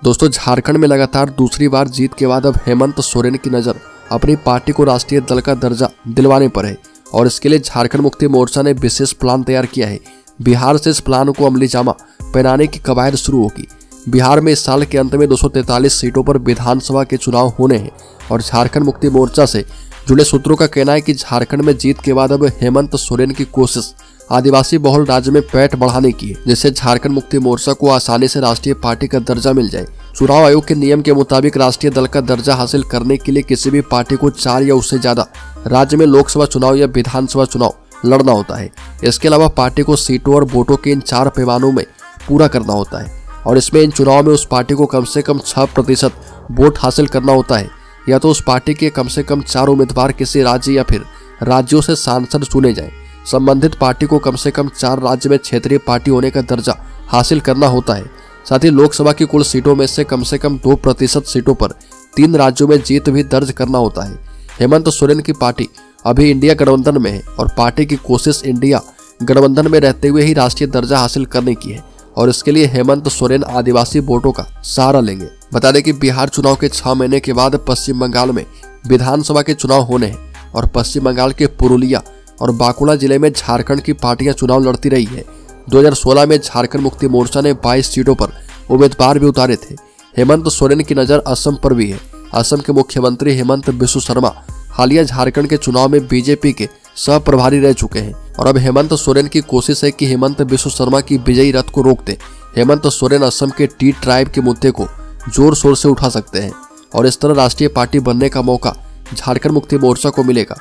दोस्तों, झारखंड में लगातार दूसरी बार जीत के बाद अब हेमंत सोरेन की नजर अपनी पार्टी को राष्ट्रीय दल का दर्जा दिलवाने पर है और इसके लिए झारखंड मुक्ति मोर्चा ने विशेष प्लान तैयार किया है। बिहार से इस प्लान को अमली जामा पहनाने की कवायद शुरू होगी। बिहार में इस साल के अंत में 243 सीटों पर विधानसभा के चुनाव होने हैं और झारखंड मुक्ति मोर्चा से जुड़े सूत्रों का कहना है कि झारखंड में जीत के बाद अब हेमंत सोरेन की कोशिश आदिवासी बहुल राज्य में पैठ बढ़ाने की है, जिससे झारखंड मुक्ति मोर्चा को आसानी से राष्ट्रीय पार्टी का दर्जा मिल जाए। चुनाव आयोग के नियम के मुताबिक राष्ट्रीय दल का दर्जा हासिल करने के लिए किसी भी पार्टी को 4 या उससे ज्यादा राज्य में लोकसभा चुनाव या विधानसभा चुनाव लड़ना होता है। इसके अलावा पार्टी को सीटों और वोटों के इन 4 पैमानों में पूरा करना होता है और इसमें इन चुनाव में उस पार्टी को कम से कम 6% वोट हासिल करना होता है, या तो उस पार्टी के कम से कम 4 उम्मीदवार किसी राज्य या फिर राज्यों से सांसद चुने जाएं। संबंधित पार्टी को कम से कम 4 राज्य में क्षेत्रीय पार्टी होने का दर्जा हासिल करना होता है। साथ ही लोकसभा की कुल सीटों में से कम 2% सीटों पर 3 राज्यों में जीत भी दर्ज करना होता है। हेमंत सोरेन की पार्टी अभी इंडिया गठबंधन में है और पार्टी की कोशिश इंडिया गठबंधन में रहते हुए ही राष्ट्रीय दर्जा हासिल करने की है और इसके लिए हेमंत सोरेन आदिवासी वोटों का सहारा लेंगे। बता दें कि बिहार चुनाव के 6 महीने के बाद पश्चिम बंगाल में विधानसभा के चुनाव होने हैं और पश्चिम बंगाल के पुरुलिया और बांकुड़ा जिले में झारखंड की पार्टियां चुनाव लड़ती रही है। 2016 में झारखंड मुक्ति मोर्चा ने 22 सीटों पर उम्मीदवार भी उतारे थे। हेमंत सोरेन की नजर असम पर भी है। असम के मुख्यमंत्री हेमंत बिस्वा शर्मा हालिया झारखंड के चुनाव में बीजेपी के सह प्रभारी रह चुके हैं और अब हेमंत सोरेन की कोशिश है कि हेमंत बिस्वा शर्मा की विजयी रथ को रोक दे। हेमंत सोरेन असम के टी ट्राइब के मुद्दे को जोर शोर से उठा सकते हैं और इस तरह राष्ट्रीय पार्टी बनने का मौका झारखंड मुक्ति मोर्चा को मिलेगा।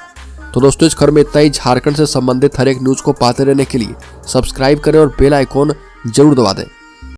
तो दोस्तों, इस खबर में इतना ही। झारखंड से संबंधित हर एक न्यूज को पाते रहने के लिए सब्सक्राइब करें और बेल आइकॉन जरूर दबा दें।